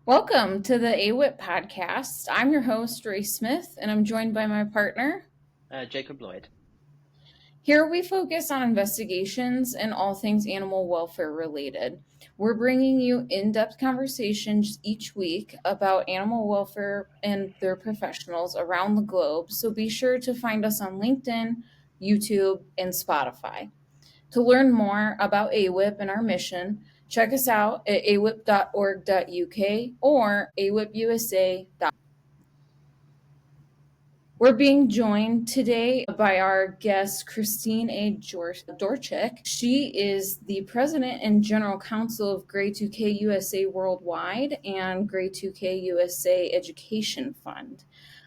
Welcome to the AWIP podcast. I'm your host, Ray Smith, and I'm joined by my partner, Jacob Lloyd. Here we focus on investigations and all things animal welfare related. We're bringing you in-depth conversations each week about animal welfare and their professionals around the globe, so be sure to find us on LinkedIn, YouTube, and Spotify. To learn more about AWIP and our mission, check us out at awip.org.uk or awipusa.com. We're being joined today by our guest, Christine A. Dorchak. She is the president and general counsel of GREY2K USA Worldwide and GREY2K USA Education Fund.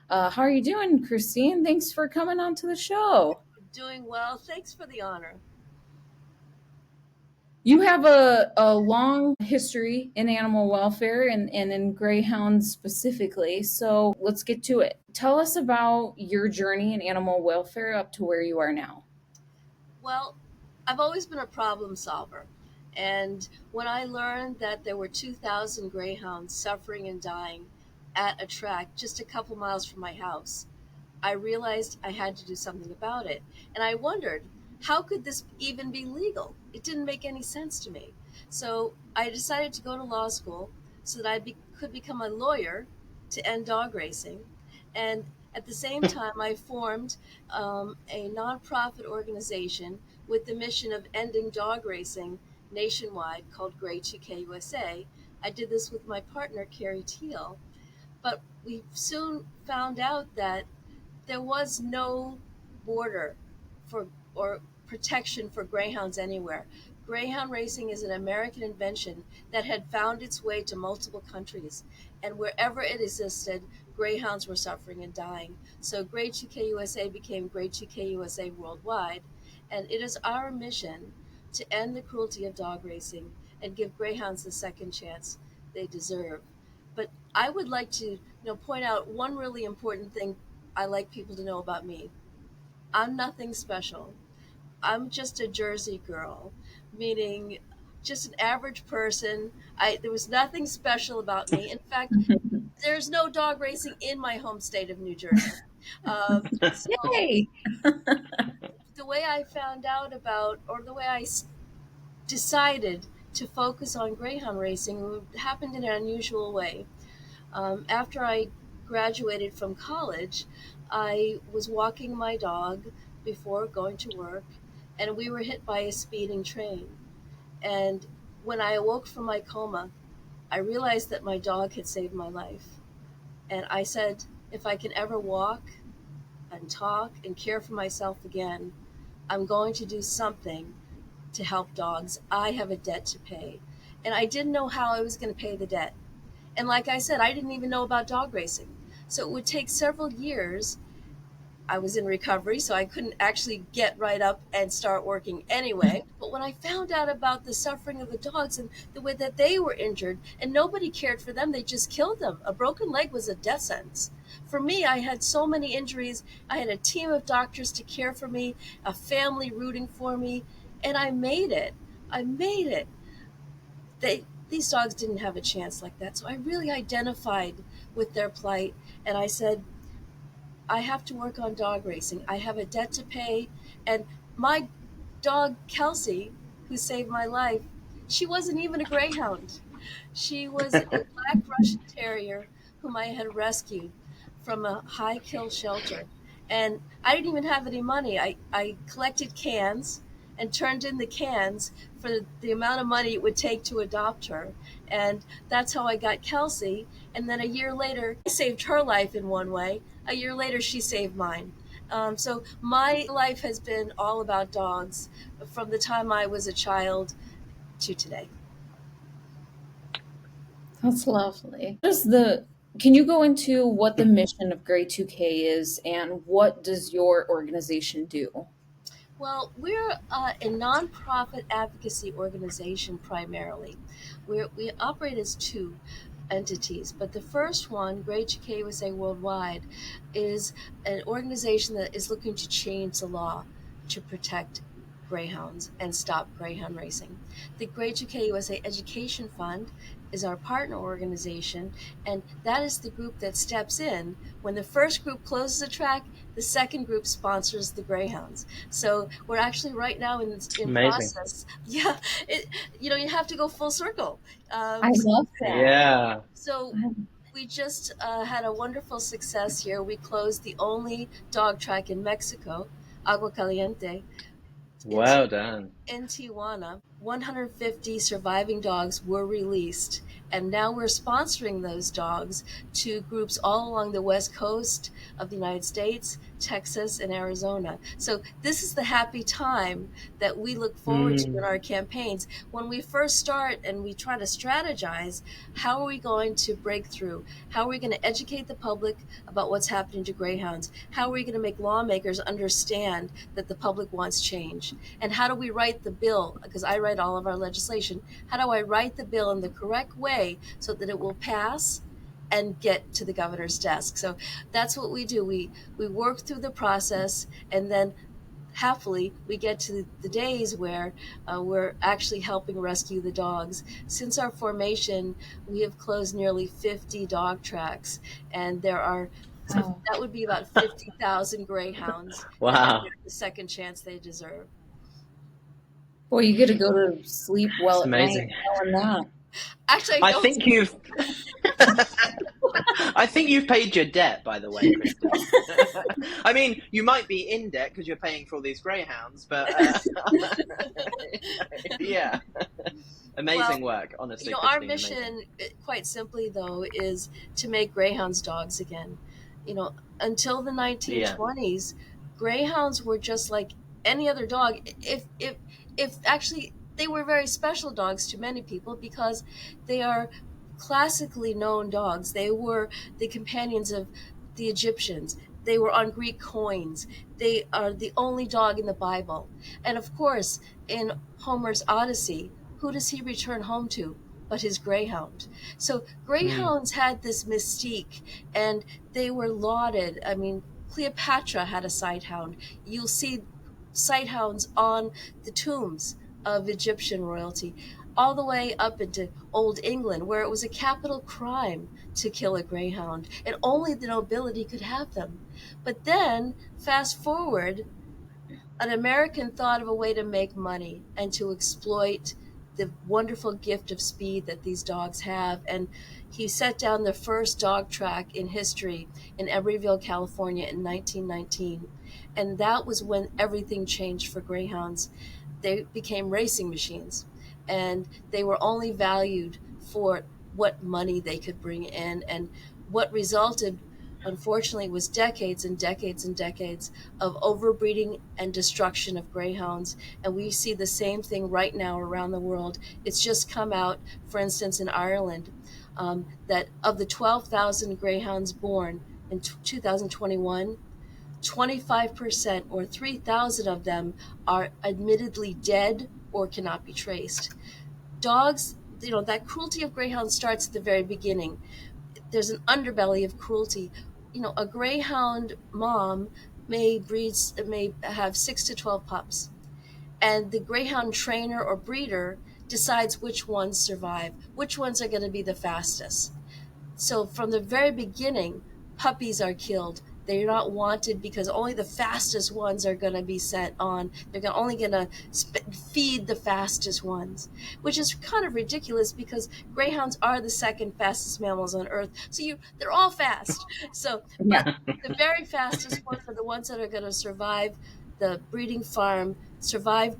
How are you doing, Christine? Thanks for coming on to the show. Doing well. Thanks for the honor. You have a long history in animal welfare and in greyhounds specifically, so let's get to it. Tell us about your journey in animal welfare up to where you are now. Well, I've always been a problem solver. And when I learned that there were 2,000 greyhounds suffering and dying at a track just a couple miles from my house, I realized I had to do something about it. And I wondered, how could this even be legal? It didn't make any sense to me. So I decided to go to law school so that I could become a lawyer to end dog racing. And at the same time, I formed a nonprofit organization with the mission of ending dog racing nationwide called GREY2K USA. I did this with my partner, Carrie Teal. But we soon found out that there was no border for or protection for greyhounds anywhere. Greyhound racing is an American invention that had found its way to multiple countries, and wherever it existed, greyhounds were suffering and dying. So GREY2K USA became GREY2K USA Worldwide, and it is our mission to end the cruelty of dog racing and give greyhounds the second chance they deserve. But I would like to point out one really important thing I like people to know about me. I'm nothing special. I'm just a Jersey girl, meaning just an average person. There was nothing special about me. In fact, there's no dog racing in my home state of New Jersey. So Yay! the way I found out about, or the way I decided to focus on greyhound racing happened in an unusual way. After I graduated from college, I was walking my dog before going to work, and we were hit by a speeding train. And when I awoke from my coma, I realized that my dog had saved my life. And I said, if I can ever walk and talk and care for myself again, I'm going to do something to help dogs. I have a debt to pay. And I didn't know how I was going to pay the debt. And like I said, I didn't even know about dog racing. So it would take several years. I was in recovery, so I couldn't actually get right up and start working anyway. But when I found out about the suffering of the dogs and the way that they were injured, and nobody cared for them, they just killed them. A broken leg was a death sentence. For me, I had so many injuries. I had a team of doctors to care for me, a family rooting for me, and I made it. I made it. These dogs didn't have a chance like that. So I really identified with their plight. And I said, I have to work on dog racing. I have a debt to pay. And my dog, Kelsey, who saved my life, she wasn't even a greyhound. She was a black Russian terrier whom I had rescued from a high kill shelter. And I didn't even have any money. I collected cans and turned in the cans for the amount of money it would take to adopt her. And that's how I got Kelsey. And then a year later, I saved her life in one way. A year later, she saved mine. So my life has been all about dogs from the time I was a child to today. That's lovely. Can you go into what the mission of GREY2K is and what does your organization do? Well, we're a nonprofit advocacy organization primarily. We operate as two entities, but the first one, GREY2K USA Worldwide, is an organization that is looking to change the law to protect greyhounds and stop greyhound racing. The GREY2K USA Education Fund is our partner organization, and that is the group that steps in when the first group closes a track. The second group sponsors the greyhounds. So we're actually right now in Amazing. process. Yeah, you have to go full circle. I love that. Yeah. So we just had a wonderful success here. We closed the only dog track in Mexico, Agua Caliente, in Well done. in Tijuana. 150 surviving dogs were released, and now we're sponsoring those dogs to groups all along the west coast of the United States, Texas, and Arizona. So this is the happy time that we look forward to in Mm. our campaigns. When we first start and we try to strategize, how are we going to break through? How are we going to educate the public about what's happening to greyhounds? How are we going to make lawmakers understand that the public wants change? And how do we write the bill? Because I write all of our legislation. How do I write the bill in the correct way so that it will pass and get to the governor's desk? So that's what we do. We work through the process, and then happily we get to the days where we're actually helping rescue the dogs. Since our formation, we have closed nearly 50 dog tracks, and there are Oh, that would be about 50,000 greyhounds that are Wow. getting the second chance they deserve. boy, you get to go to sleep well It's at night amazing. knowing that. Actually, I I don't. think you've I think you've paid your debt, by the way, Kristen. I mean, you might be in debt because you're paying for all these greyhounds, but yeah, Well, amazing work, honestly, our Christine. Amazing. mission, quite simply though, is to make greyhounds dogs again. Until the Yeah. 1920s, greyhounds were just like any other dog. If actually they were very special dogs to many people because they are classically known dogs. They were the companions of the Egyptians. They were on Greek coins. They are the only dog in the Bible. And of course, in Homer's Odyssey, who does he return home to but his greyhound? So Mm. greyhounds had this mystique, and they were lauded. I mean, Cleopatra had a sighthound. You'll see sighthounds on the tombs of Egyptian royalty, all the way up into Old England, where it was a capital crime to kill a greyhound, and only the nobility could have them. But then, fast forward, an American thought of a way to make money and to exploit the wonderful gift of speed that these dogs have. And he set down the first dog track in history in Emeryville, California in 1919. And that was when everything changed for greyhounds. They became racing machines, and they were only valued for what money they could bring in. And what resulted, unfortunately, was decades and decades and decades of overbreeding and destruction of greyhounds. And we see the same thing right now around the world. It's just come out, for instance, in Ireland, that of the 12,000 greyhounds born in 2021, 25% or 3,000 of them are admittedly dead or cannot be traced. Dogs, that cruelty of greyhounds starts at the very beginning. There's an underbelly of cruelty. A greyhound mom may have 6 to 12 pups, and the greyhound trainer or breeder decides which ones survive, which ones are going to be the fastest. So from the very beginning, puppies are killed. They're not wanted because only the fastest ones are going to be sent on. They're only going to feed the fastest ones, which is kind of ridiculous because greyhounds are the second fastest mammals on Earth. So they're all fast. So, but Yeah. the very fastest ones are the ones that are going to survive the breeding farm, survive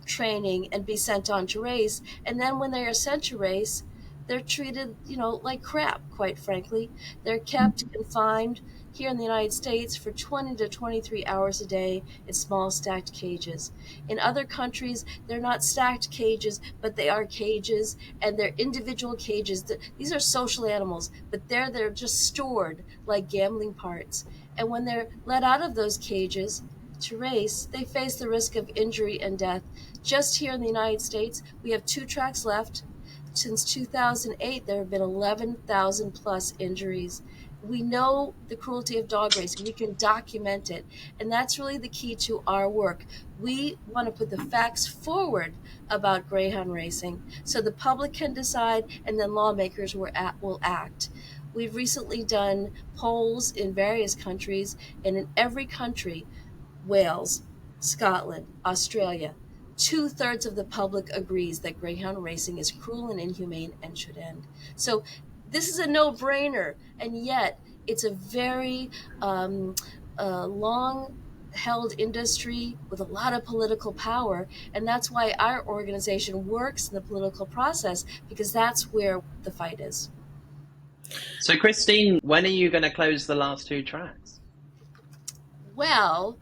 training, and be sent on to race. And then when they are sent to race, they're treated, like crap, quite frankly. They're kept confined here in the United States for 20 to 23 hours a day in small stacked cages. In other countries, they're not stacked cages, but they are cages, and they're individual cages. These are social animals, but they're just stored like gambling parts. And when they're let out of those cages to race, they face the risk of injury and death. Just here in the United States, we have 2 tracks left. Since 2008, there have been 11,000 plus injuries. we know the cruelty of dog racing. We can document it. And that's really the key to our work. We want to put the facts forward about greyhound racing so the public can decide and then lawmakers will act. We've recently done polls in various countries, and in every country, Wales, Scotland, Australia, 2/3 of the public agrees that greyhound racing is cruel and inhumane and should end. So this is a no-brainer, and yet it's a very long held industry with a lot of political power, and that's why our organization works in the political process, because that's where the fight is. So, Christine, when are you going to close the last 2 tracks? Well,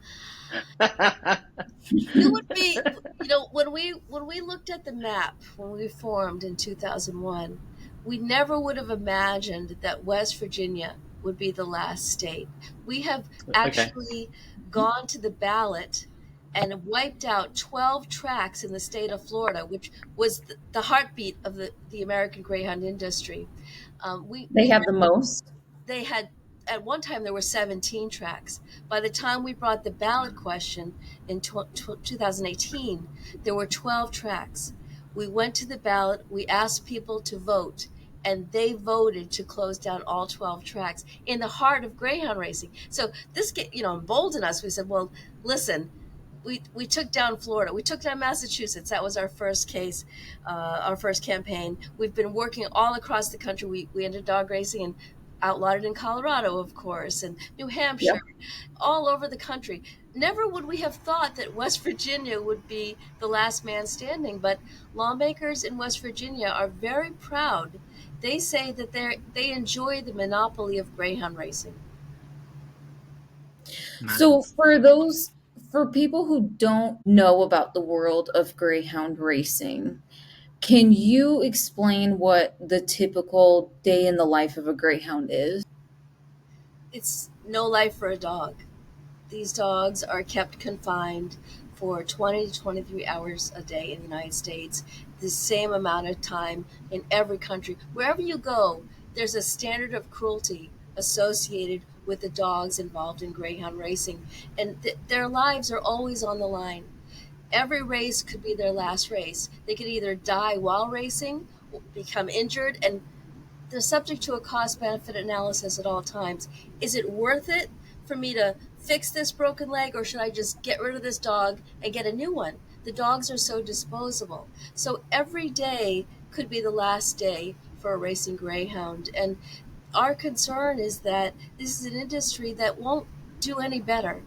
it would be, when we looked at the map when we formed in 2001, we never would have imagined that West Virginia would be the last state. We have actually gone to the ballot and wiped out 12 tracks in the state of Florida, which was the heartbeat of the American greyhound industry. They have the most. They had, at one time, there were 17 tracks. By the time we brought the ballot question in 2018, there were 12 tracks. We went to the ballot, we asked people to vote, and they voted to close down all 12 tracks in the heart of greyhound racing. So this emboldened us. We said, well, listen, we took down Florida. We took down Massachusetts. That was our first case, our first campaign. We've been working all across the country. We ended dog racing and outlawed it in Colorado, of course, and New Hampshire, all over the country. Never would we have thought that West Virginia would be the last man standing, but lawmakers in West Virginia are very proud. They say that they enjoy the monopoly of greyhound racing. So for people who don't know about the world of greyhound racing, can you explain what the typical day in the life of a greyhound is? It's no life for a dog. These dogs are kept confined for 20 to 23 hours a day in the United States, the same amount of time in every country. Wherever you go, there's a standard of cruelty associated with the dogs involved in greyhound racing, and their lives are always on the line. Every race could be their last race. They could either die while racing, become injured, and they're subject to a cost-benefit analysis at all times. Is it worth it for me to fix this broken leg, or should I just get rid of this dog and get a new one? The dogs are so disposable. So every day could be the last day for a racing greyhound. And our concern is that this is an industry that won't do any better.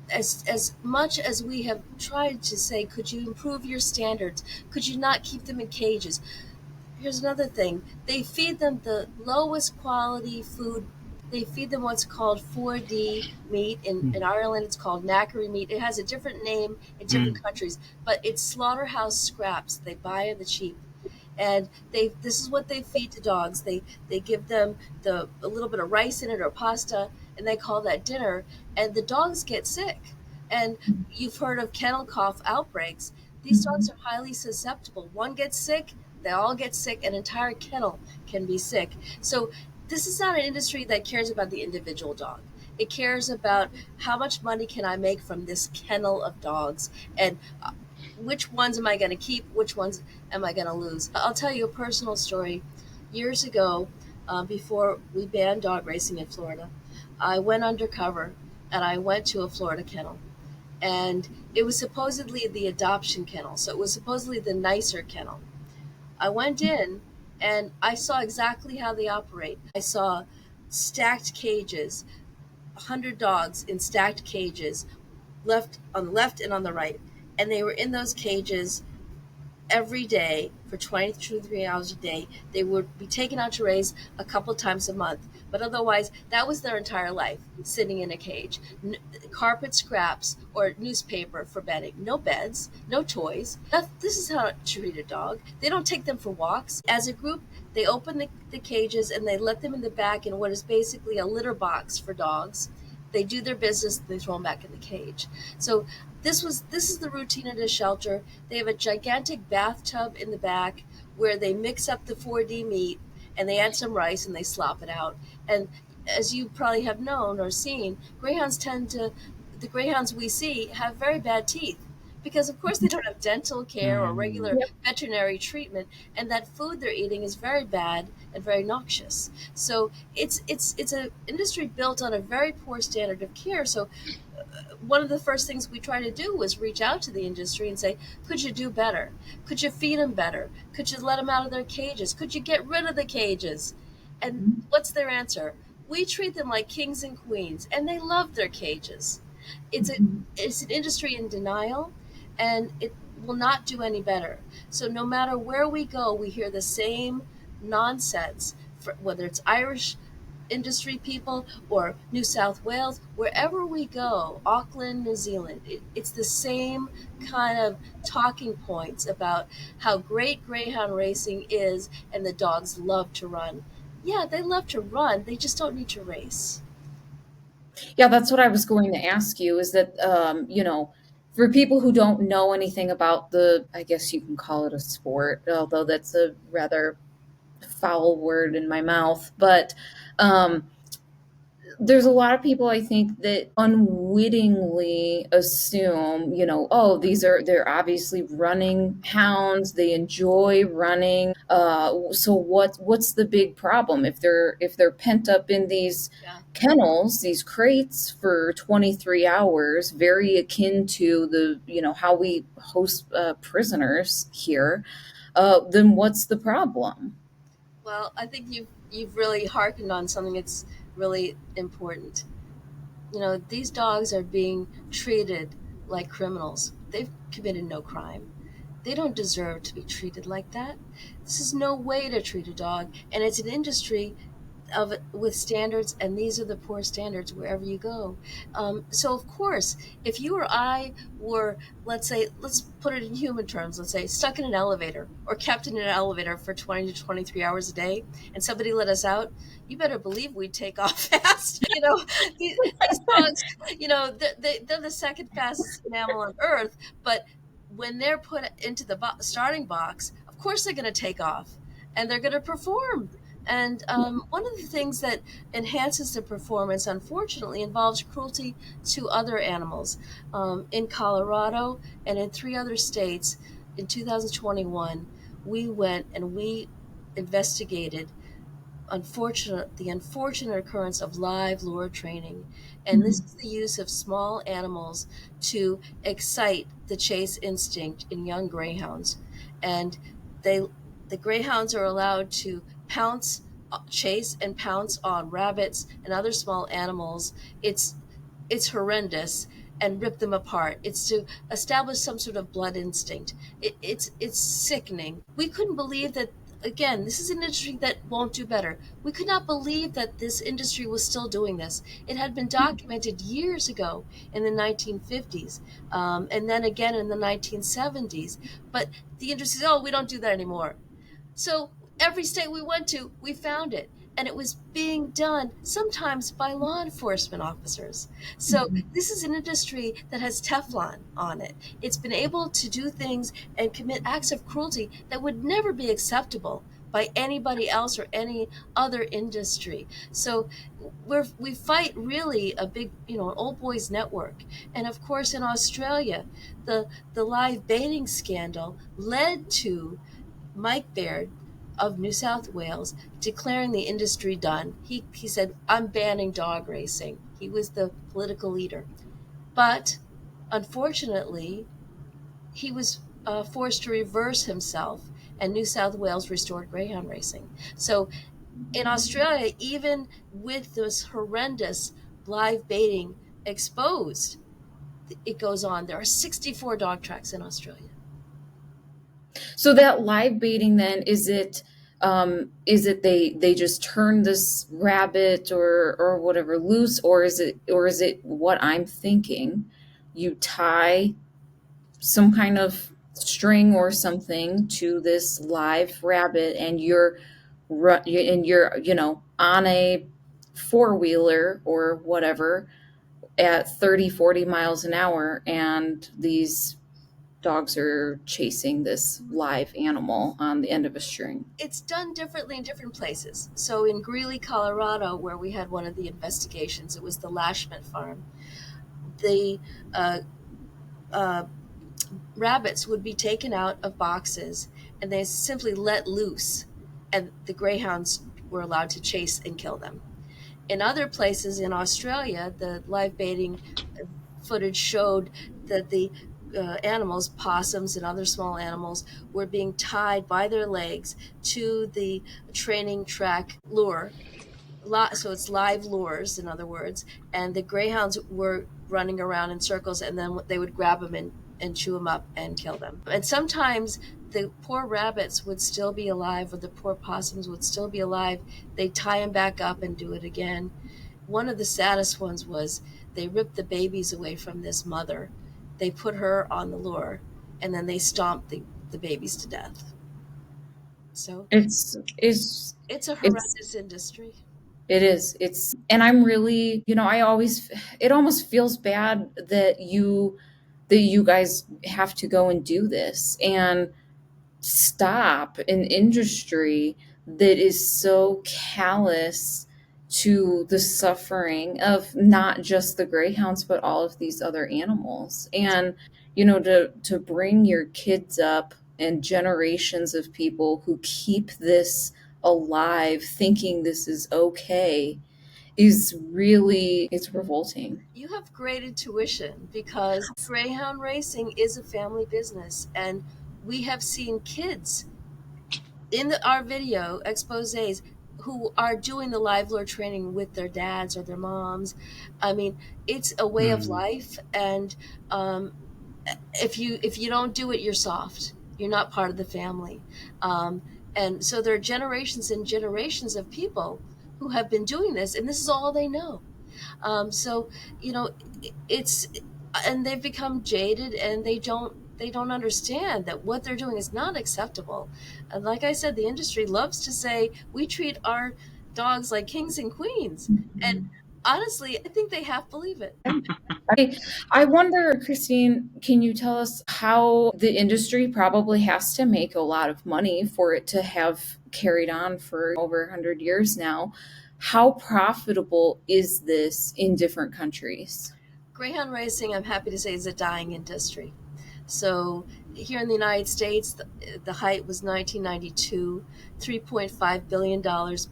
As much as we have tried to say, could you improve your standards? Could you not keep them in cages? Here's another thing. They feed them the lowest quality food. They feed them what's called 4D meat. In Ireland, it's called knackery meat. It has a different name in different countries, but it's slaughterhouse scraps they buy in the cheap. And this is what they feed to dogs. They give them a little bit of rice in it or pasta, and they call that dinner. And the dogs get sick. And you've heard of kennel cough outbreaks. These dogs are highly susceptible. One gets sick, they all get sick. An entire kennel can be sick. So this is not an industry that cares about the individual dog. It cares about how much money can I make from this kennel of dogs, and which ones am I going to keep, which ones am I going to lose. I'll tell you a personal story. Years ago, before we banned dog racing in Florida, I went undercover and I went to a Florida kennel. And it was supposedly the adoption kennel, so it was supposedly the nicer kennel. I went in and I saw exactly how they operate. I saw stacked cages, 100 dogs in stacked cages, on the left and on the right. And they were in those cages every day for 23 hours a day. They would be taken out to race a couple times a month, but otherwise that was their entire life, sitting in a cage. Carpet scraps or newspaper for bedding. No beds, no toys. This is how to treat a dog. They don't take them for walks. As a group, they open the cages and they let them in the back in what is basically a litter box for dogs. They do their business, they throw them back in the cage. So this is the routine at a shelter. They have a gigantic bathtub in the back where they mix up the 4D meat and they add some rice and they slop it out. And as you probably have known or seen, the greyhounds we see have very bad teeth because, of course, they don't have dental care or regular Yep. veterinary treatment, and that food they're eating is very bad and very noxious. So it's an industry built on a very poor standard of care. So one of the first things we try to do was reach out to the industry and say, could you do better? Could you feed them better? Could you let them out of their cages? Could you get rid of the cages? And what's their answer? We treat them like kings and queens, and they love their cages. It's a it's an industry in denial, and it will not do any better. So no matter where we go, we hear the same nonsense. Whether it's Irish industry people or New South Wales, wherever we go, Auckland, New Zealand, it's the same kind of talking points about how great greyhound racing is, and the dogs love to run. Yeah, they love to run, they just don't need to race. Yeah, that's what I was going to ask you is that, for people who don't know anything about I guess you can call it a sport, although that's a rather foul word in my mouth, but um, there's a lot of people I think that unwittingly assume, oh, they're obviously running hounds. They enjoy running. So what's the big problem if they're pent up in these Yeah. kennels, these crates for 23 hours, very akin to how we host prisoners here. Then what's the problem? Well, I think you've really hearkened on something that's really important. These dogs are being treated like criminals. They've committed no crime. They don't deserve to be treated like that. This is no way to treat a dog, and it's an industry with standards, and these are the poor standards wherever you go. So, of course, if you or I were, let's put it in human terms, let's say stuck in an elevator or kept in an elevator for 20 to 23 hours a day, and somebody let us out, you better believe we'd take off fast. These dogs, they're the second fastest mammal on Earth, but when they're put into the starting box, of course they're going to take off and they're going to perform. And one of the things that enhances the performance, unfortunately, involves cruelty to other animals. In Colorado and in 3 other states, in 2021, we went and we investigated the unfortunate occurrence of live lure training. And this is the use of small animals to excite the chase instinct in young greyhounds. And they, the greyhounds are allowed to chase and pounce on rabbits and other small animals. It's horrendous, and rip them apart. It's to establish some sort of blood instinct. It's sickening. We couldn't believe that. Again, this is an industry that won't do better. We could not believe that this industry was still doing this. It had been documented years ago in the 1950s, and then again in the 1970s. But the industry says, oh, we don't do that anymore. So every state we went to, we found it. And it was being done sometimes by law enforcement officers. So this is an industry that has Teflon on it. It's been able to do things and commit acts of cruelty that would never be acceptable by anybody else or any other industry. So we fight really a big, an old boys network. And of course, in Australia, the live baiting scandal led to Mike Baird of New South Wales declaring the industry done. He said, I'm banning dog racing. He was the political leader. But unfortunately, he was forced to reverse himself, and New South Wales restored greyhound racing. So in Australia, even with this horrendous live baiting exposed, it goes on. There are 64 dog tracks in Australia. So that live baiting then is it they just turn this rabbit or whatever loose, or is it what I'm thinking? You tie some kind of string or something to this live rabbit, and you're on a four-wheeler or whatever at 30, 40 miles an hour, and these dogs are chasing this live animal on the end of a string? It's done differently in different places. So in Greeley, Colorado, where we had one of the investigations, it was the Lashman farm. The rabbits would be taken out of boxes and they simply let loose, and the greyhounds were allowed to chase and kill them. In other places in Australia, the live baiting footage showed that the animals, possums and other small animals, were being tied by their legs to the training track lure. So it's live lures, in other words, and the greyhounds were running around in circles, and then they would grab them and chew them up and kill them. And sometimes the poor rabbits would still be alive, or the poor possums would still be alive. They'd tie them back up and do it again. One of the saddest ones was they ripped the babies away from this mother. They put her on the lure, and then they stomped the babies to death. So It's a horrendous industry. It is. And I'm really, it almost feels bad that you guys have to go and do this and stop an industry that is so callous to the suffering of not just the greyhounds, but all of these other animals. And, to bring your kids up and generations of people who keep this alive thinking this is okay is really, it's revolting. You have great intuition, because greyhound racing is a family business, and we have seen kids in our video exposés who are doing the live lure training with their dads or their moms. I mean, it's a way of life, and if you don't do it, you're soft. You're not part of the family. And so there are generations and generations of people who have been doing this, and this is all they know. So, and they've become jaded, and they don't understand that what they're doing is not acceptable. And like I said, the industry loves to say, we treat our dogs like kings and queens. Mm-hmm. And honestly, I think they half believe it. I wonder, Christine, can you tell us how the industry probably has to make a lot of money for it to have carried on for over 100 years now? How profitable is this in different countries? Greyhound racing, I'm happy to say, is a dying industry. So here in the United States, the height was 1992, $3.5 billion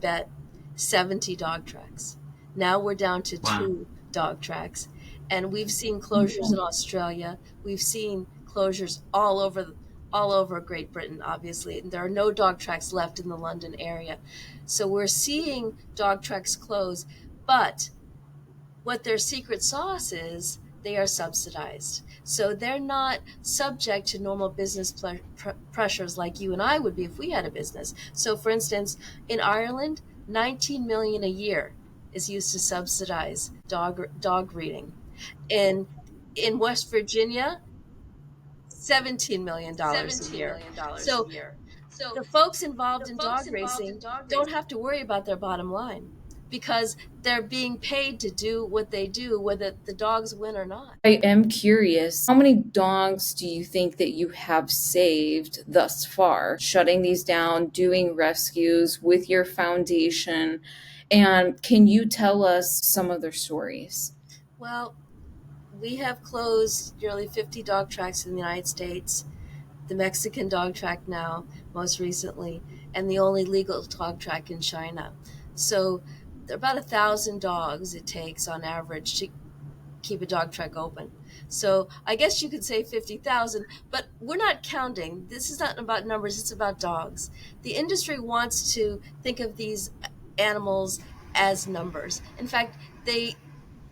bet, 70 dog tracks. Now we're down to 2 dog tracks. And we've seen closures in Australia. We've seen closures all over Great Britain, obviously. And there are no dog tracks left in the London area. So we're seeing dog tracks close. But what their secret sauce is, they are subsidized. So they're not subject to normal business pressures like you and I would be if we had a business. So for instance, in Ireland, $19 million a year is used to subsidize dog breeding. In West Virginia, $17 million a year. So the folks involved in dog racing don't have to worry about their bottom line, because they're being paid to do what they do, whether the dogs win or not. I am curious, how many dogs do you think that you have saved thus far, shutting these down, doing rescues with your foundation? And can you tell us some of their stories? Well, we have closed nearly 50 dog tracks in the United States, the Mexican dog track now, most recently, and the only legal dog track in China. So there are about 1,000 dogs it takes on average to keep a dog track open. So I guess you could say 50,000, but we're not counting. This is not about numbers, it's about dogs. The industry wants to think of these animals as numbers. In fact, they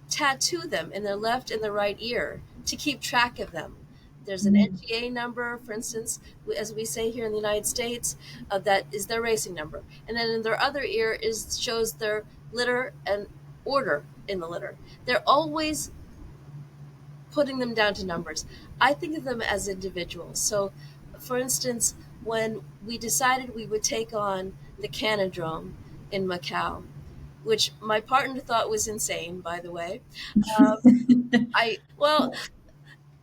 tattoo them in their left and their right ear to keep track of them. There's an NGA number, for instance, as we say here in the United States, that is their racing number. And then in their other ear shows their litter and order in the litter. They're always putting them down to numbers. I think of them as individuals. So, for instance, when we decided we would take on the Canadrome in Macau, which my partner thought was insane, by the way.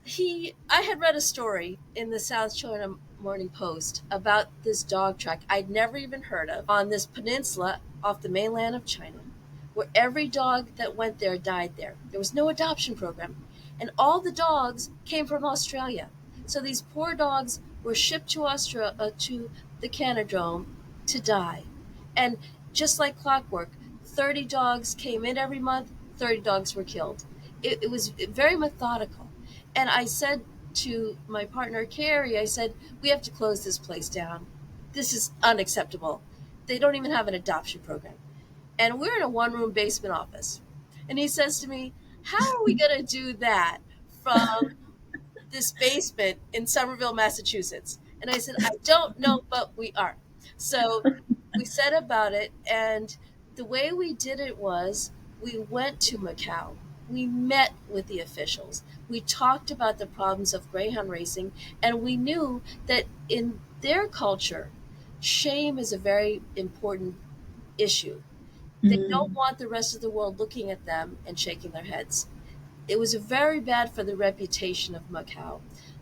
I had read a story in the South China Morning Post about this dog track I'd never even heard of on this peninsula off the mainland of China, where every dog that went there died there. There was no adoption program, and all the dogs came from Australia. So these poor dogs were shipped to Australia, to the Canadrome to die. And just like clockwork, 30 dogs came in every month, 30 dogs were killed. It was very methodical. And I said to my partner, Carrie, I said, we have to close this place down. This is unacceptable. They don't even have an adoption program. And we're in a one-room basement office. And he says to me, how are we going to do that from this basement in Somerville, Massachusetts? And I said, I don't know, but we are. So we said about it, and the way we did it was we went to Macau. We met with the officials. We talked about the problems of greyhound racing, and we knew that in their culture, shame is a very important issue. They don't want the rest of the world looking at them and shaking their heads. It was very bad for the reputation of Macau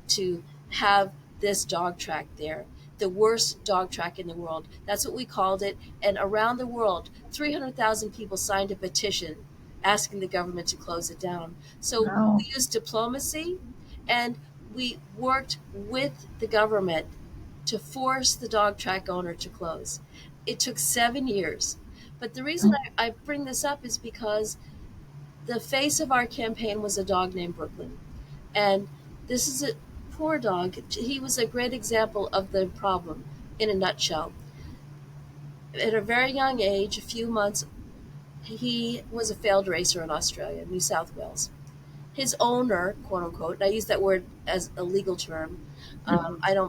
to have this dog track there, the worst dog track in the world. That's what we called it. And around the world, 300,000 people signed a petition asking the government to close it down. So Wow. we used diplomacy, and we worked with the government to force the dog track owner to close. It took 7 years. But the reason I bring this up is because the face of our campaign was a dog named Brooklyn. And this is a poor dog. He was a great example of the problem in a nutshell. At a very young age, a few months, he was a failed racer in Australia, New South Wales. His owner, quote unquote, and I use that word as a legal term. I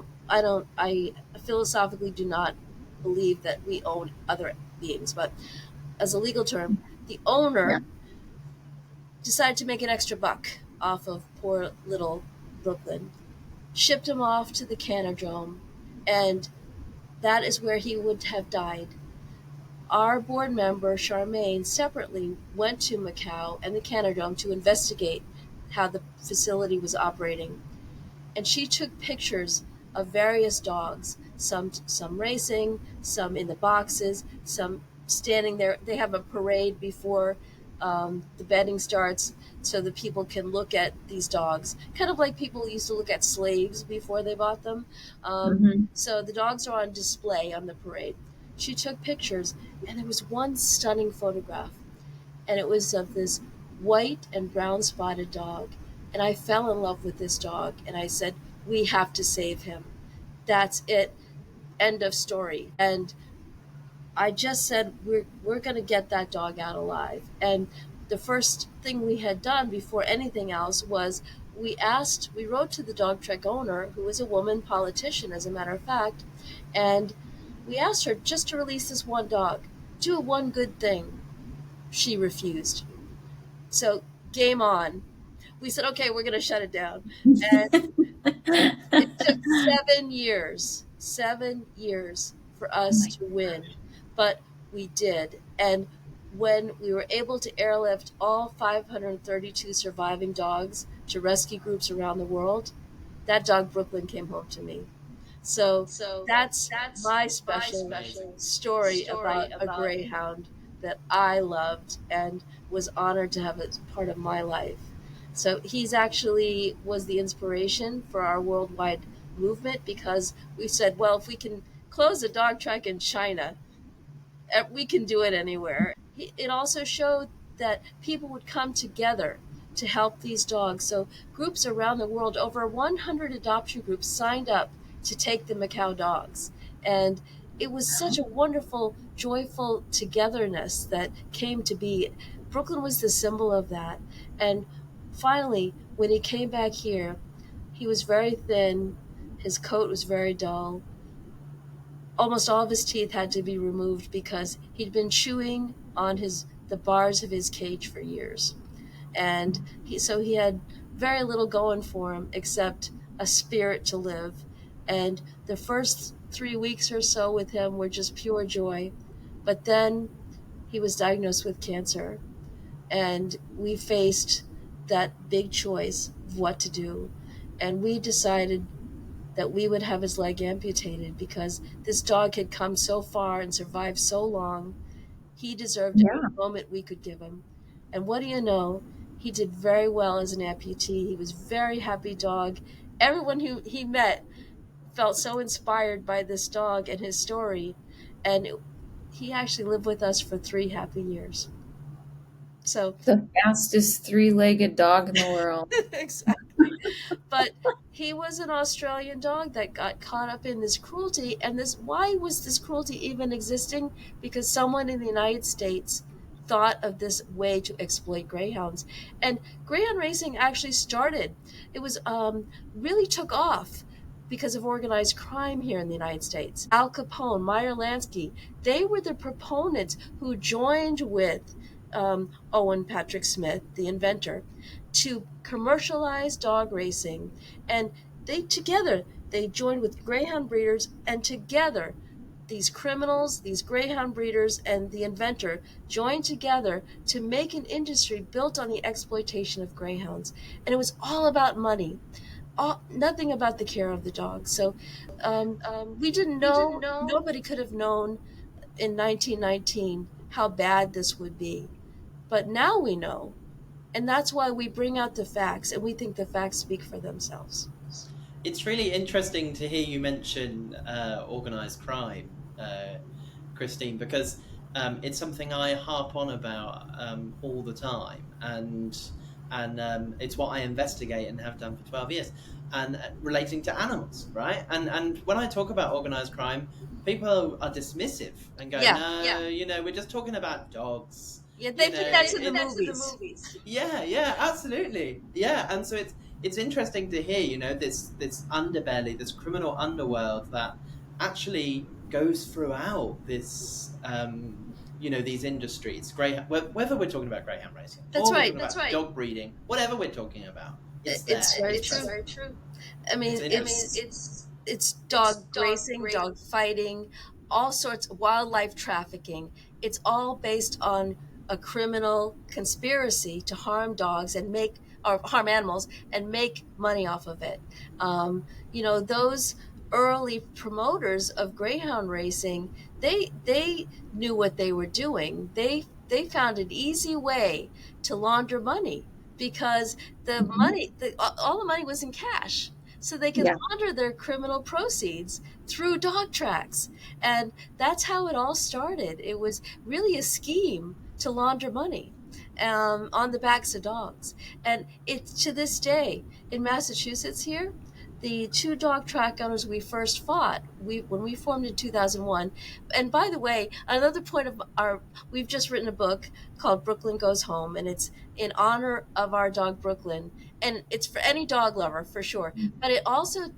philosophically do not believe that we own other beings, but as a legal term, the owner decided to make an extra buck off of poor little Brooklyn, shipped him off to the Canadrome, and that is where he would have died. Our board member, Charmaine, separately went to Macau and the Canadrome to investigate how the facility was operating. And she took pictures of various dogs, some racing, some in the boxes, some standing there. They have a parade before the betting starts so that people can look at these dogs, kind of like people used to look at slaves before they bought them. So the dogs are on display on the parade. She took pictures, and there was one stunning photograph, and it was of this white and brown spotted dog. And I fell in love with this dog, and I said, we have to save him. That's it. End of story. And I just said, we're going to get that dog out alive. And the first thing we had done before anything else was we wrote to the dog track owner, who was a woman politician, as a matter of fact, and we asked her just to release this one dog, do one good thing. She refused. So game on. We said, okay, we're going to shut it down. And it took 7 years for us to win, but we did. And when we were able to airlift all 532 surviving dogs to rescue groups around the world, that dog Brooklyn came home to me. So that's my special story about a greyhound that I loved and was honored to have as part of my life. So he's actually was the inspiration for our worldwide movement, because we said, well, if we can close a dog track in China, we can do it anywhere. It also showed that people would come together to help these dogs. So groups around the world, over 100 adoption groups signed up to take the Macau dogs. And it was such a wonderful, joyful togetherness that came to be. Brooklyn was the symbol of that. And finally, when he came back here, he was very thin, his coat was very dull. Almost all of his teeth had to be removed because he'd been chewing on the bars of his cage for years. And he had very little going for him except a spirit to live. And the first 3 weeks or so with him were just pure joy. But then he was diagnosed with cancer, and we faced that big choice of what to do. and we decided that we would have his leg amputated because this dog had come so far and survived so long. He deserved Yeah. every moment we could give him. And what do you know? He did very well as an amputee. He was a very happy dog. Everyone who he met felt so inspired by this dog and his story. And he actually lived with us for 3 happy years. So The fastest three-legged dog in the world. exactly. But he was an Australian dog that got caught up in this cruelty. And why was this cruelty even existing? Because someone in the United States thought of this way to exploit greyhounds. And greyhound racing actually started. It was really took off because of organized crime here in the United States. Al Capone, Meyer Lansky, they were the proponents who joined with Owen Patrick Smith, the inventor, to commercialize dog racing. And they joined with greyhound breeders, and together these criminals, these greyhound breeders, and the inventor joined together to make an industry built on the exploitation of greyhounds. And it was all about money. Nothing about the care of the dog. So we didn't know, nobody could have known in 1919 how bad this would be. But now we know, and that's why we bring out the facts, and we think the facts speak for themselves. It's really interesting to hear you mention organised crime, Christine, because it's something I harp on about all the time, and it's what I investigate and have done for 12 years, and relating to animals, right? And when I talk about organised crime, people are dismissive and go, no, we're just talking about dogs. Yeah, they put that to the movies. Yeah, absolutely. Yeah, and so it's interesting to hear, this underbelly, this criminal underworld that actually goes throughout this, these industries. Whether we're talking about greyhound racing, that's right, dog breeding, whatever we're talking about, it's very true. I mean, it's dog racing, dog fighting, all sorts of wildlife trafficking. It's all based on a criminal conspiracy to harm dogs or harm animals and make money off of it. Those early promoters of greyhound racing, they knew what they were doing. They found an easy way to launder money because all the money was in cash. So they could launder their criminal proceeds through dog tracks. And that's how it all started. It was really a scheme to launder money on the backs of dogs. And it's to this day in Massachusetts here, the 2 dog track owners we first fought when we formed in 2001. And by the way, another point of we've just written a book called Brooklyn Goes Home, and it's in honor of our dog Brooklyn. And it's for any dog lover for sure. But it also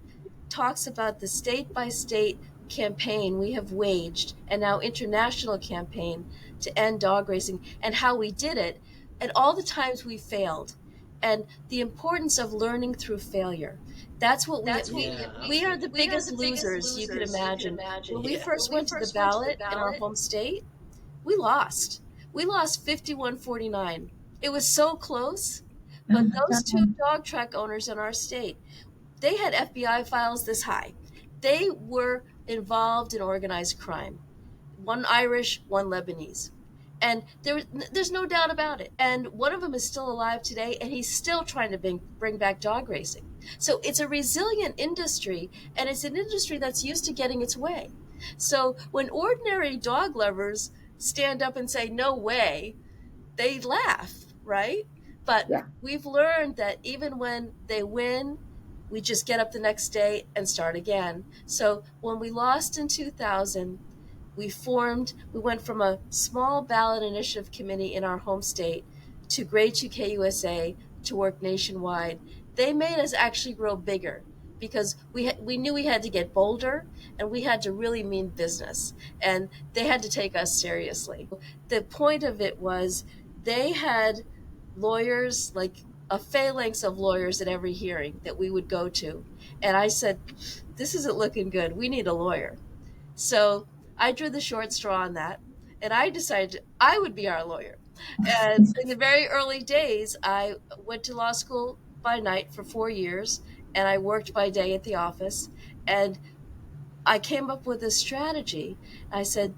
talks about the state-by-state campaign we have waged, and now international campaign, to end dog racing, and how we did it, and all the times we failed, and the importance of learning through failure. We are the biggest losers you could imagine. When we first went to the ballot in our home state, we lost. We lost 51-49. It was so close, but those 2 dog track owners in our state, they had FBI files this high. They were involved in organized crime. One Irish, one Lebanese. And there's no doubt about it. And one of them is still alive today, and he's still trying to bring back dog racing. So it's a resilient industry, and it's an industry that's used to getting its way. So when ordinary dog lovers stand up and say, no way, they laugh, right? But we've learned that even when they win, we just get up the next day and start again. So when we lost in 2000, we went from a small ballot initiative committee in our home state to GREY2K USA to work nationwide. They made us actually grow bigger because we knew we had to get bolder, and we had to really mean business, and they had to take us seriously. The point of it was they had lawyers, like a phalanx of lawyers at every hearing that we would go to. And I said, this isn't looking good. We need a lawyer. So I drew the short straw on that, and I decided I would be our lawyer. And in the very early days, I went to law school by night for 4 years, and I worked by day at the office, and I came up with a strategy. I said,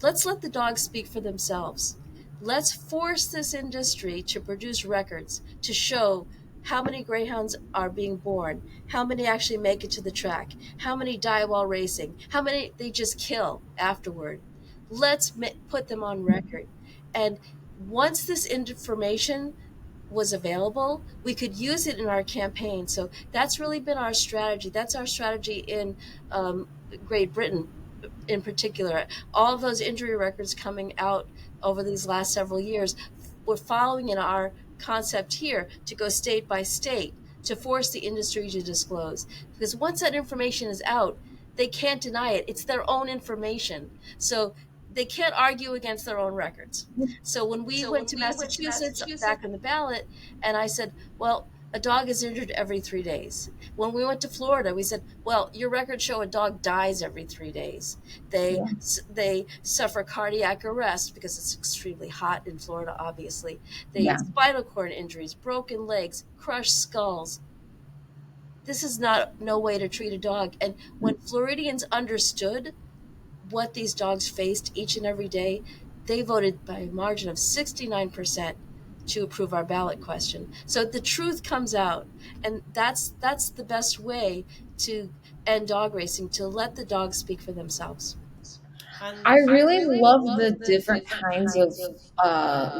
let's let the dogs speak for themselves. Let's force this industry to produce records to show how many greyhounds are being born, how many actually make it to the track, how many die while racing, how many they just kill afterward. Let's put them on record. And once this information was available, we could use it in our campaign. So that's really been our strategy. That's our strategy in Great Britain in particular. All of those injury records coming out over these last several years, we're following in our concept here to go state by state to force the industry to disclose. Because once that information is out, they can't deny it. It's their own information. So they can't argue against their own records. So when we went to Massachusetts back on the ballot, and I said, well, a dog is injured every 3 days. When we went to Florida, we said, well, your records show a dog dies every 3 days. They suffer cardiac arrest because it's extremely hot in Florida, obviously. They have spinal cord injuries, broken legs, crushed skulls. This is no way to treat a dog. And when Floridians understood what these dogs faced each and every day, they voted by a margin of 69% to approve our ballot question. So the truth comes out, and that's the best way to end dog racing, to let the dogs speak for themselves. I really love the different kinds of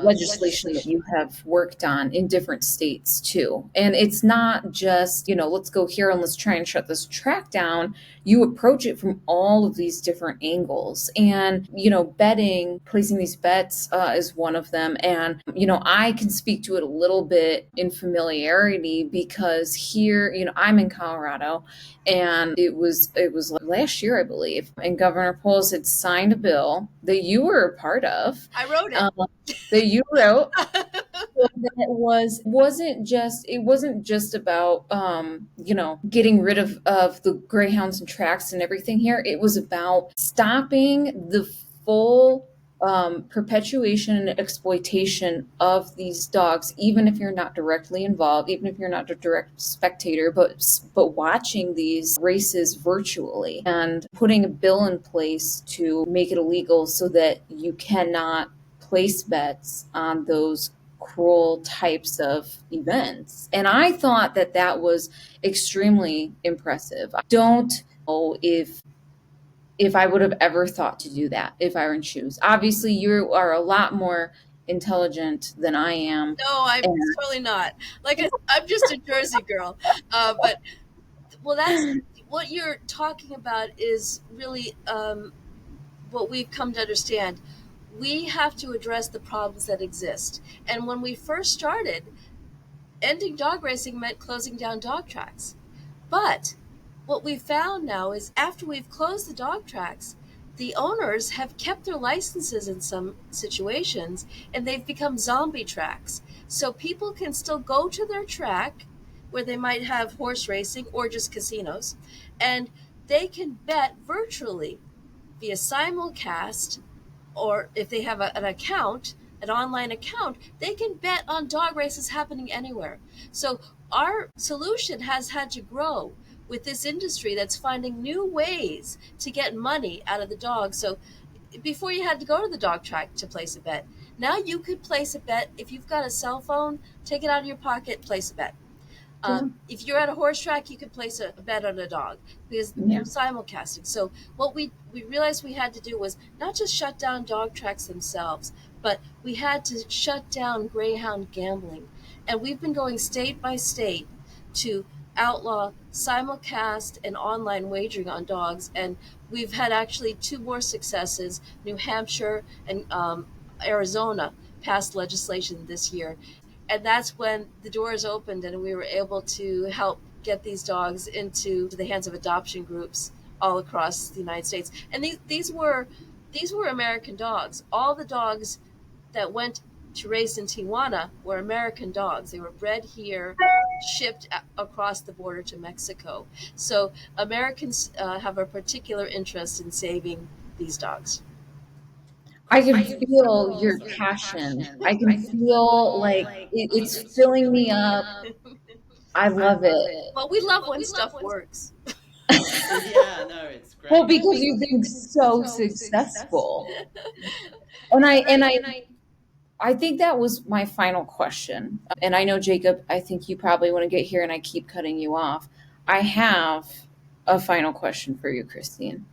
legislation that you have worked on in different states too. And it's not just, let's go here and let's try and shut this track down. You approach it from all of these different angles. And, betting, placing these bets is one of them. And, I can speak to it a little bit in familiarity because here, I'm in Colorado, and it was last year, I believe, and Governor Polis had signed a bill that you were a part of. I wrote it. That you wrote. That wasn't just about getting rid of the greyhounds and tracks and everything here. It was about stopping the full perpetuation and exploitation of these dogs, even if you're not directly involved, even if you're not a direct spectator, but watching these races virtually, and putting a bill in place to make it illegal so that you cannot place bets on those cruel types of events. And I thought that was extremely impressive. I don't know if I would have ever thought to do that if I were in shoes. Obviously, you are a lot more intelligent than I am. No, I'm totally not. I'm just a Jersey girl. That's what you're talking about is really what we've come to understand. We have to address the problems that exist. And when we first started, ending dog racing meant closing down dog tracks. But what we found now is after we've closed the dog tracks, the owners have kept their licenses in some situations, and they've become zombie tracks. So people can still go to their track where they might have horse racing or just casinos, and they can bet virtually via simulcast, or if they have an account, an online account, they can bet on dog races happening anywhere. So our solution has had to grow with this industry that's finding new ways to get money out of the dog. So before you had to go to the dog track to place a bet. Now you could place a bet. If you've got a cell phone, take it out of your pocket, place a bet. If you're at a horse track, you could place a bet on a dog because they're simulcasting. So what we realized we had to do was not just shut down dog tracks themselves, but we had to shut down greyhound gambling. And we've been going state by state to outlaw simulcast and online wagering on dogs. And we've had actually 2 more successes. New Hampshire and Arizona passed legislation this year. And that's when the doors opened and we were able to help get these dogs into the hands of adoption groups all across the United States. And these were American dogs. All the dogs that went to race in Tijuana were American dogs. They were bred here, shipped across the border to Mexico. So Americans have a particular interest in saving these dogs. I can feel your passion. I can feel like it's filling me up. I love it. Well, we love when stuff works. Yeah, no, it's great. Well, because you've been so successful. And I think that was my final question. And I know, Jacob, I think you probably want to get here and I keep cutting you off. I have a final question for you, Christine,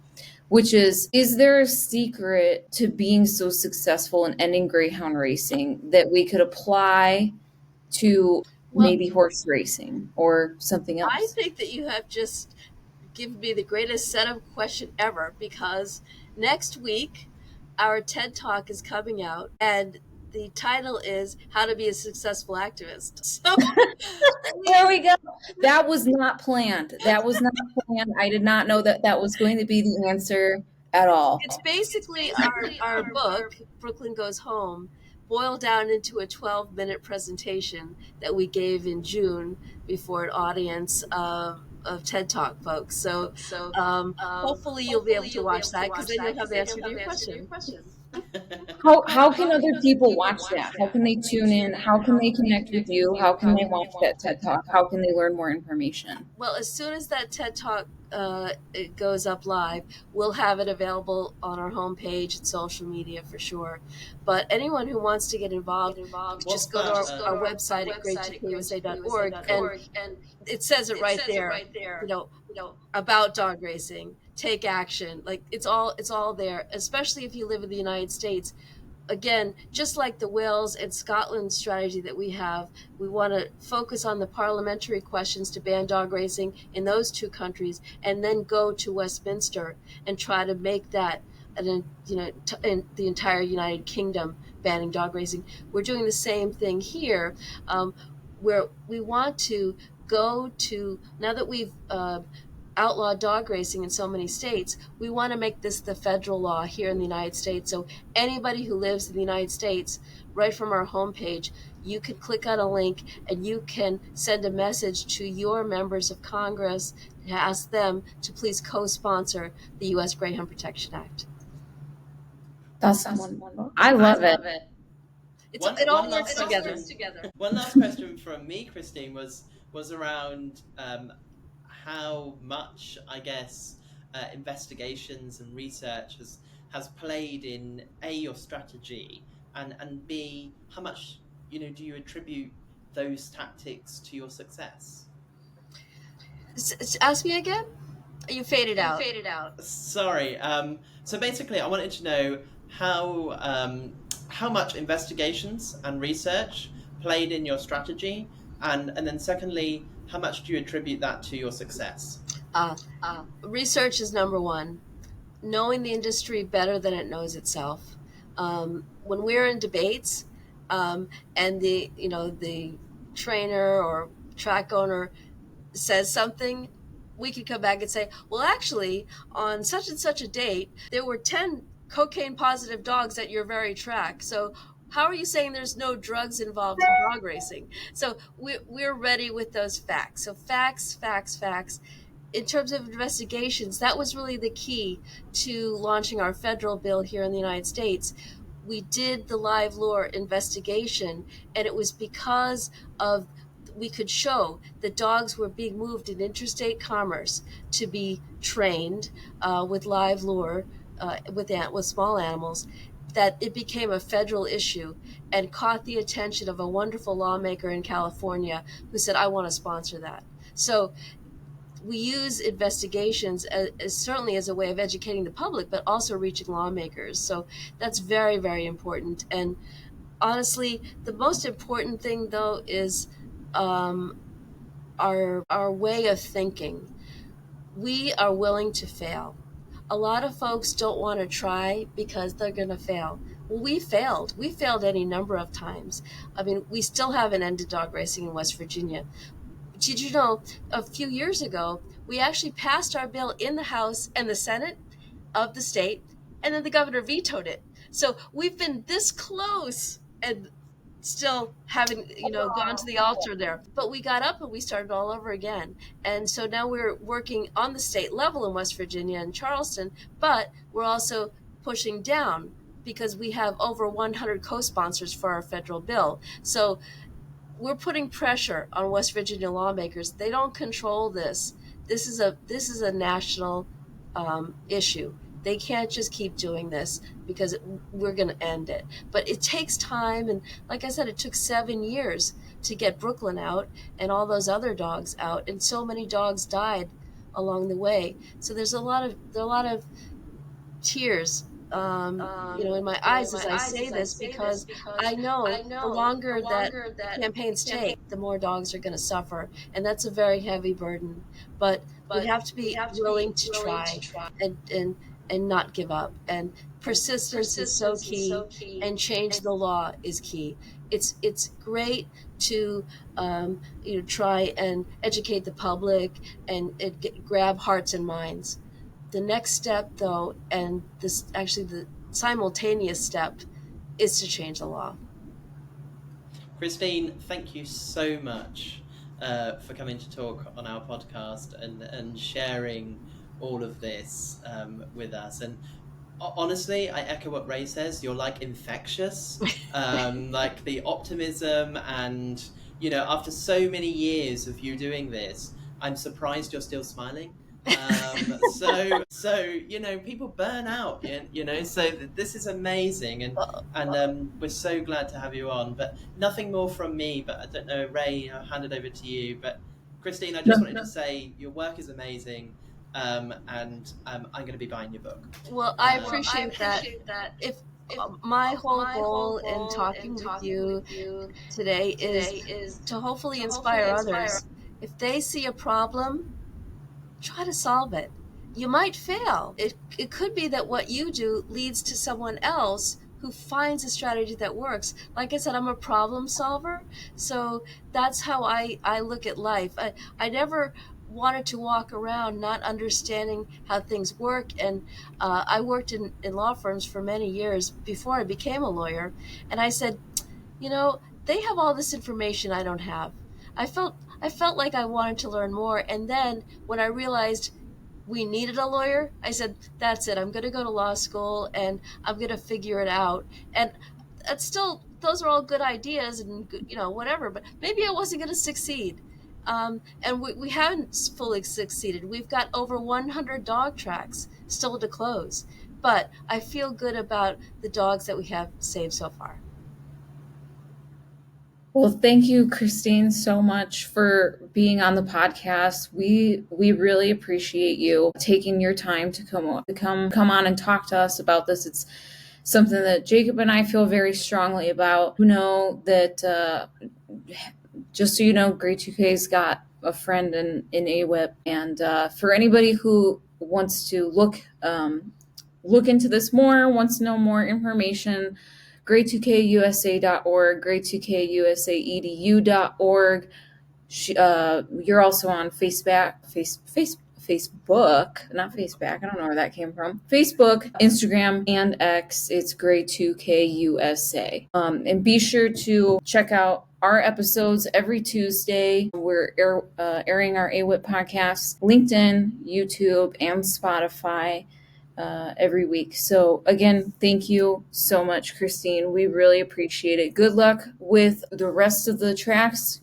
which is there a secret to being so successful in ending greyhound racing that we could apply to maybe horse racing or something else? I think that you have just given me the greatest set of question ever, because next week our TED Talk is coming out, and the title is How to Be a Successful Activist. So there we go. That was not planned. I did not know that was going to be the answer at all. It's basically our book, Brooklyn Goes Home, boiled down into a 12-minute presentation that we gave in June before an audience of TED Talk folks. So hopefully you'll be able to watch that, because then you'll have the answer to your question. How can other people watch that? How can they tune in? How can they connect with you? How can they watch that TED Talk? How can they learn more information? Well, as soon as that TED Talk it goes up live, we'll have it available on our homepage and social media for sure. But anyone who wants to get involved, just go to our website at GREY2K USA.org, and it says it right there. About dog racing, take action. Like it's all there. Especially if you live in the United States. Again, just like the Wales and Scotland strategy that we have, we want to focus on the parliamentary questions to ban dog racing in those two countries, and then go to Westminster and try to make that, in the entire United Kingdom banning dog racing. We're doing the same thing here, where we want to go to, now that we've outlaw dog racing in so many states, we want to make this the federal law here in the United States. So anybody who lives in the United States, right from our homepage, you can click on a link and you can send a message to your members of Congress to ask them to please co-sponsor the U.S. Greyhound Protection Act. That's wonderful. I love it. It all works together. One last question from me, Christine, was around how much, I guess, investigations and research has played in A, your strategy, and B, how much do you attribute those tactics to your success? Ask me again. You faded out. Sorry. So basically, I wanted to know how much investigations and research played in your strategy, and then secondly, how much do you attribute that to your success? Research is number one. Knowing the industry better than it knows itself. When we're in debates, and the trainer or track owner says something, we could come back and say, well, actually, on such and such a date, there were 10 cocaine positive dogs at your very track. So how are you saying there's no drugs involved in dog racing? So we're ready with those facts. So facts. In terms of investigations, that was really the key to launching our federal bill here in the United States. We did the live lure investigation, and it was because we could show that dogs were being moved in interstate commerce to be trained with live lure with small animals, that it became a federal issue and caught the attention of a wonderful lawmaker in California who said, I want to sponsor that. So we use investigations as certainly as a way of educating the public, but also reaching lawmakers. So that's very, very important. And honestly, the most important thing, though, is our way of thinking. We are willing to fail. A lot of folks don't want to try because they're going to fail. Well, we failed. We failed any number of times. I mean, we still haven't ended dog racing in West Virginia. Did you know, a few years ago, we actually passed our bill in the House and the Senate of the state, and then the governor vetoed it. So we've been this close and still haven't, gone to the altar there. But we got up and we started all over again. And so now we're working on the state level in West Virginia and Charleston, but we're also pushing down because we have over 100 co-sponsors for our federal bill. So we're putting pressure on West Virginia lawmakers. They don't control this. This is a national issue. They can't just keep doing this because we're going to end it. But it takes time, and like I said, it took 7 years to get Brooklyn out and all those other dogs out, and so many dogs died along the way. So there are a lot of tears, in my eyes as I say this, because I know the longer that campaigns take, the more dogs are going to suffer, and that's a very heavy burden. But we have to be willing to try and not give up. And persistence is so key, and change the law is key. It's great to try and educate the public and grab hearts and minds. The next step, though, and the simultaneous step, is to change the law. Christine, thank you so much for coming to talk on our podcast and sharing all of this with us. And honestly, I echo what Ray says. You're like infectious, like the optimism, and after so many years of you doing this, I'm surprised you're still smiling. So people burn out, so this is amazing, and we're so glad to have you on. But nothing more from me, but I don't know, Ray, I'll hand it over to you. But Christine, I just wanted to say your work is amazing, and I'm going to be buying your book. Well, I appreciate that. If my whole goal in talking with you today is to hopefully inspire others. If they see a problem, try to solve it. You might fail. It could be that what you do leads to someone else who finds a strategy that works. Like I said, I'm a problem solver, so that's how I look at life. I never wanted to walk around not understanding how things work, and I worked in law firms for many years before I became a lawyer, and I said, they have all this information I don't have. I felt like I wanted to learn more, and then when I realized we needed a lawyer, I said, that's it. I'm going to go to law school, and I'm going to figure it out. And it's still, those are all good ideas and whatever, but maybe I wasn't going to succeed. And we haven't fully succeeded. We've got over 100 dog tracks still to close, but I feel good about the dogs that we have saved so far. Well, thank you, Christine, so much for being on the podcast. We really appreciate you taking your time to come on and talk to us about this. It's something that Jacob and I feel very strongly about. You know that just so you know, GREY2K's got a friend in AWIP, and for anybody who wants to look into this more, wants to know more information, GREY2KUSA.org, GREY2KUSAEDU.org. You're also on Facebook, not Facebook. I don't know where that came from. Facebook, Instagram, and X. It's GREY2K USA. And be sure to check out our episodes every Tuesday. We're airing our AWIP podcasts, LinkedIn, YouTube, and Spotify. Every week. So again, thank you so much, Christine. We really appreciate it. Good luck with the rest of the tracks.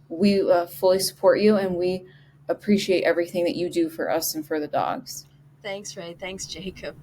We fully support you, and we appreciate everything that you do for us and for the dogs. Thanks, Ray. Thanks, Jacob.